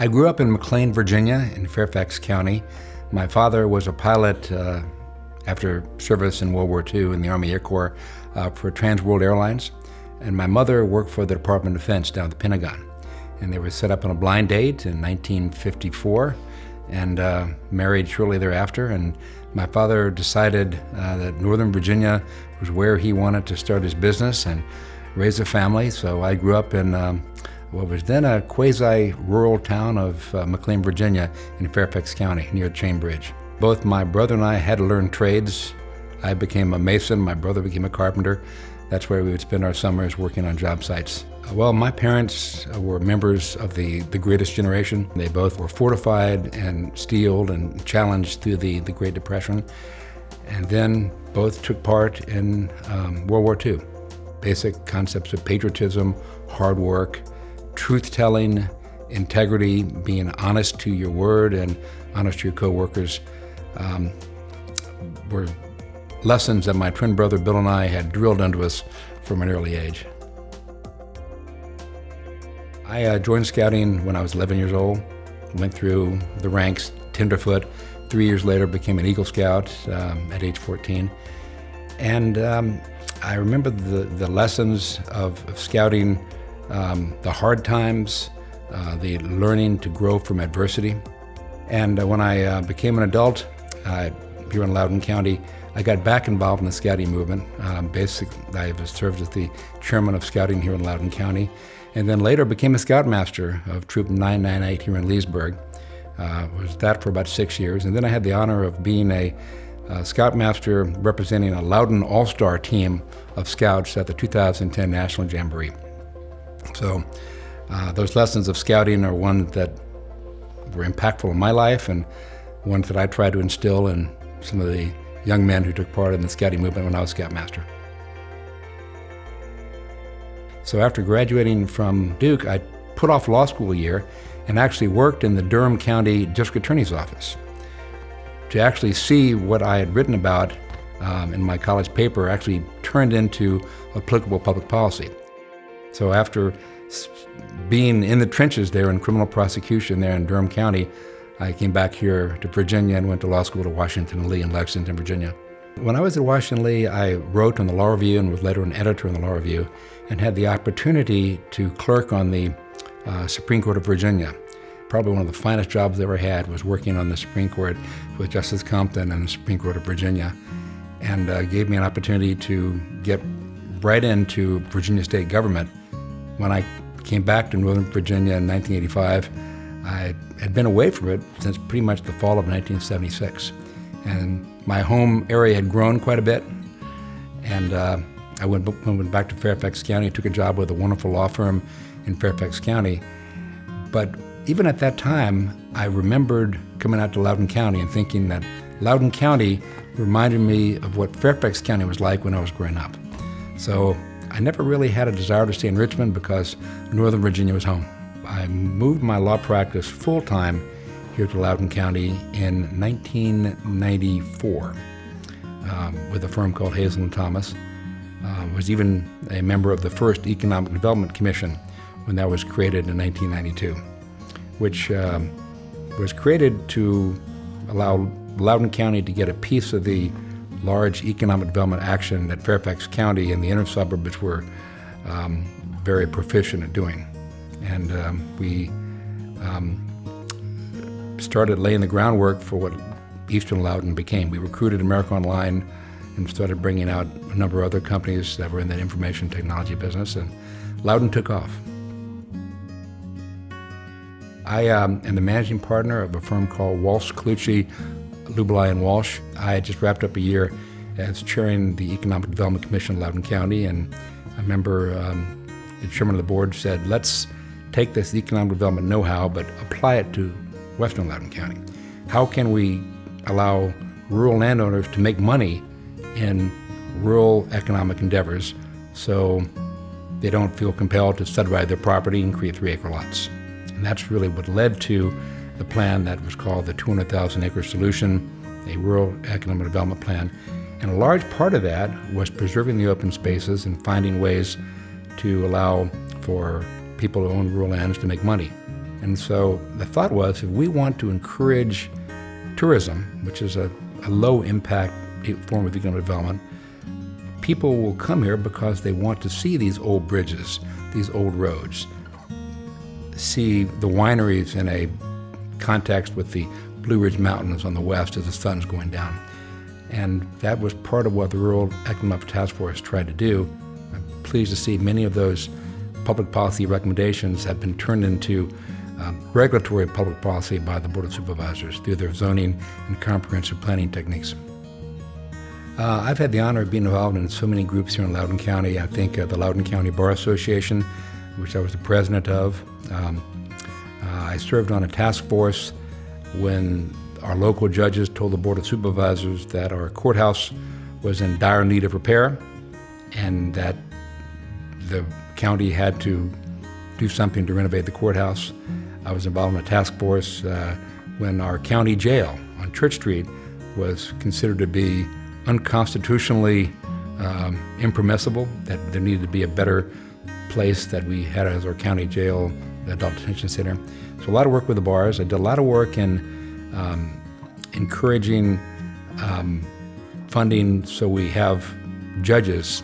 I grew up in McLean, Virginia, in Fairfax County. My father was a pilot after service in World War II in the Army Air Corps for Trans World Airlines. And my mother worked for the Department of Defense down at the Pentagon. And they were set up on a blind date in 1954 and married shortly thereafter. And my father decided that Northern Virginia was where he wanted to start his business and raise a family. So I grew up in what was then a quasi-rural town of McLean, Virginia in Fairfax County near Chain Bridge. Both my brother and I had to learn trades. I became a mason, my brother became a carpenter. That's where we would spend our summers working on job sites. Well, my parents were members of the greatest generation. They both were fortified and steeled and challenged through the Great Depression. And then both took part in World War II. Basic concepts of patriotism, hard work, truth-telling, integrity, being honest to your word and honest to your co-workers were lessons that my twin brother Bill and I had drilled into us from an early age. I joined scouting when I was 11 years old, went through the ranks, tenderfoot. 3 years later became an Eagle Scout at age 14. And I remember the lessons of scouting, the hard times, the learning to grow from adversity. And when I became an adult here in Loudoun County, I got back involved in the scouting movement. Basically, I served as the chairman of scouting here in Loudoun County, and then later became a scoutmaster of Troop 998 here in Leesburg. Was that for about 6 years, and then I had the honor of being a scoutmaster representing a Loudoun All-Star team of scouts at the 2010 National Jamboree. So those lessons of scouting are ones that were impactful in my life and ones that I tried to instill in some of the young men who took part in the scouting movement when I was scoutmaster. So after graduating from Duke, I put off law school a year and actually worked in the Durham County District Attorney's Office to actually see what I had written about in my college paper actually turned into applicable public policy. So after being in the trenches there in criminal prosecution there in Durham County, I came back here to Virginia and went to law school at Washington Lee in Lexington, Virginia. When I was at Washington Lee, I wrote on the Law Review and was later an editor in the Law Review and had the opportunity to clerk on the Supreme Court of Virginia. Probably one of the finest jobs I ever had was working on the Supreme Court with Justice Compton and the Supreme Court of Virginia, and gave me an opportunity to get right into Virginia state government. When I came back to Northern Virginia in 1985, I had been away from it since pretty much the fall of 1976. And my home area had grown quite a bit. And I went back to Fairfax County, took a job with a wonderful law firm in Fairfax County. But even at that time, I remembered coming out to Loudoun County and thinking that Loudoun County reminded me of what Fairfax County was like when I was growing up. So I never really had a desire to stay in Richmond because Northern Virginia was home. I moved my law practice full-time here to Loudoun County in 1994 with a firm called Hazel & Thomas. Was even a member of the first Economic Development Commission when that was created in 1992, which was created to allow Loudoun County to get a piece of the large economic development action that Fairfax County and the inner suburbs were very proficient at doing. And we started laying the groundwork for what Eastern Loudoun became. We recruited America Online and started bringing out a number of other companies that were in that information technology business, and Loudoun took off. I am the managing partner of a firm called Walsh, Colucci, Loudoun Walsh. I had just wrapped up a year as chairing the Economic Development Commission in Loudoun County, and I remember the chairman of the board said, let's take this economic development know-how but apply it to Western Loudoun County. How can we allow rural landowners to make money in rural economic endeavors so they don't feel compelled to subdivide their property and create 3-acre lots? And that's really what led to the plan that was called the 200,000 acre solution, a rural economic development plan. And a large part of that was preserving the open spaces and finding ways to allow for people who own rural lands to make money. And so the thought was, if we want to encourage tourism, which is a low impact form of economic development, people will come here because they want to see these old bridges, these old roads, see the wineries in a context with the Blue Ridge Mountains on the west as the sun's going down. And that was part of what the Rural Economic Task Force tried to do. I'm pleased to see many of those public policy recommendations have been turned into regulatory public policy by the Board of Supervisors through their zoning and comprehensive planning techniques. I've had the honor of being involved in so many groups here in Loudoun County. I think the Loudoun County Bar Association, which I was the president of. I served on a task force when our local judges told the Board of Supervisors that our courthouse was in dire need of repair and that the county had to do something to renovate the courthouse. I was involved in a task force when our county jail on Church Street was considered to be unconstitutionally impermissible, that there needed to be a better place that we had as our county jail, the adult detention center. So a lot of work with the bars. I did a lot of work in encouraging funding so we have judges.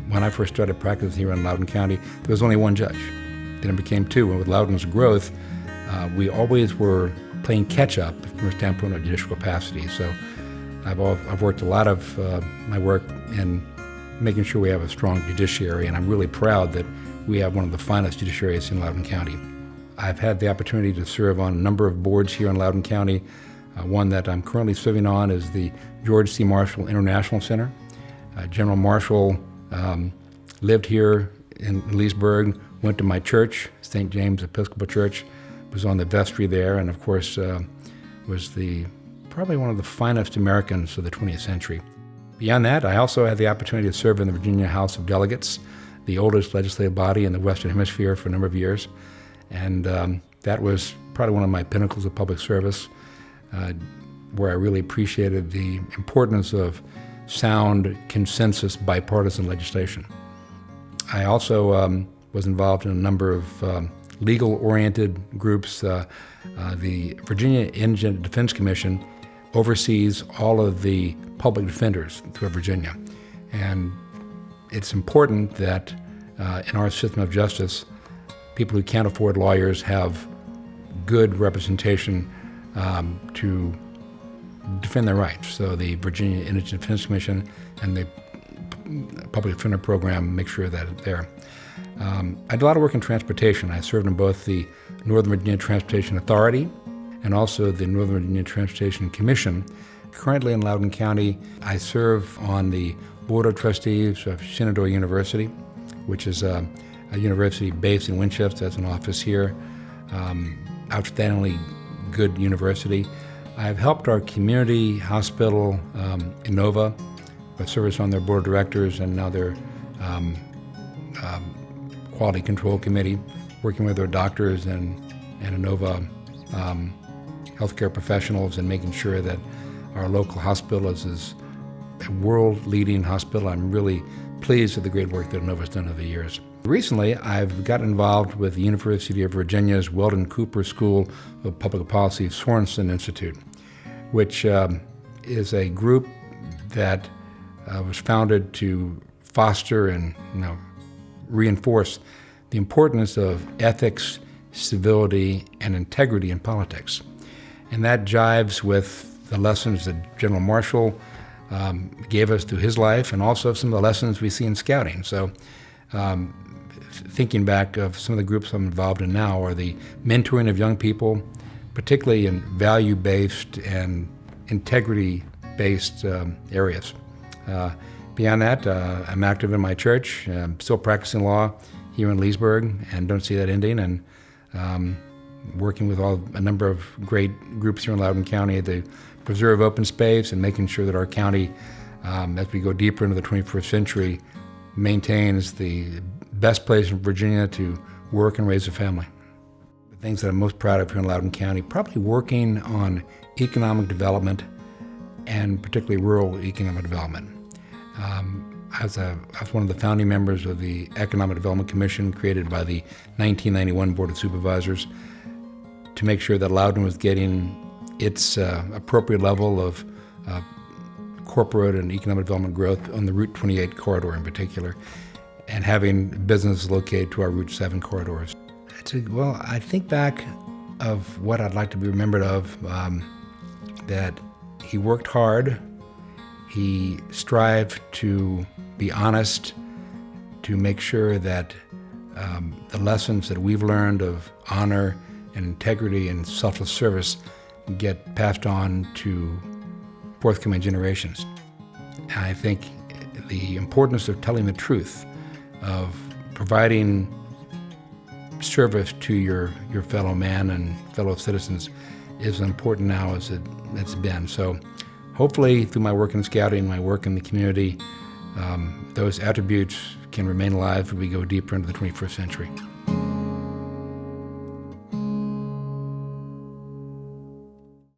When I first started practicing here in Loudoun County, there was only one judge. Then it became two, and with Loudoun's growth, we always were playing catch-up from a standpoint of judicial capacity. So I've worked a lot of my work in making sure we have a strong judiciary, and I'm really proud that we have one of the finest judiciaries in Loudoun County. I've had the opportunity to serve on a number of boards here in Loudoun County. One that I'm currently serving on is the George C. Marshall International Center. General Marshall lived here in Leesburg, went to my church, St. James Episcopal Church, was on the vestry there, and of course was probably one of the finest Americans of the 20th century. Beyond that, I also had the opportunity to serve in the Virginia House of Delegates, the oldest legislative body in the Western Hemisphere, for a number of years. And that was probably one of my pinnacles of public service, where I really appreciated the importance of sound, consensus, bipartisan legislation. I also was involved in a number of legal-oriented groups. The Virginia Indigent Defense Commission oversees all of the public defenders throughout Virginia. And it's important that in our system of justice, people who can't afford lawyers have good representation to defend their rights. So the Virginia Indigent Defense Commission and the Public Defender Program make sure that it's there. I did a lot of work in transportation. I served in both the Northern Virginia Transportation Authority and also the Northern Virginia Transportation Commission. Currently in Loudoun County, I serve on the Board of Trustees of Shenandoah University, which is a university based in Winchester. That's an office here. Outstandingly good university. I've helped our community hospital, Inova, with service on their board of directors and now their quality control committee, working with their doctors and Inova healthcare professionals and making sure that our local hospital is a world-leading hospital. I'm really pleased with the great work that Innova's done over the years. Recently, I've gotten involved with the University of Virginia's Weldon Cooper School of Public Policy Sorensen Institute, which is a group that was founded to foster and reinforce the importance of ethics, civility, and integrity in politics. And that jives with the lessons that General Marshall gave us through his life and also some of the lessons we see in scouting. So thinking back of some of the groups I'm involved in now are the mentoring of young people, particularly in value-based and integrity-based areas. Beyond that, I'm active in my church. I'm still practicing law here in Leesburg and don't see that ending, and working with a number of great groups here in Loudoun County to preserve open space and making sure that our county, as we go deeper into the 21st century, maintains the best place in Virginia to work and raise a family. The things that I'm most proud of here in Loudoun County, probably working on economic development and particularly rural economic development. I was one of the founding members of the Economic Development Commission created by the 1991 Board of Supervisors. to make sure that Loudoun was getting its appropriate level of corporate and economic development growth on the Route 28 corridor in particular, and having businesses located to our Route 7 corridors. Well, I think back of what I'd like to be remembered of, that he worked hard, he strived to be honest, to make sure that the lessons that we've learned of honor and integrity and selfless service get passed on to forthcoming generations. I think the importance of telling the truth, of providing service to your fellow man and fellow citizens is as important now as it's been. So hopefully through my work in scouting, my work in the community, those attributes can remain alive as we go deeper into the 21st century.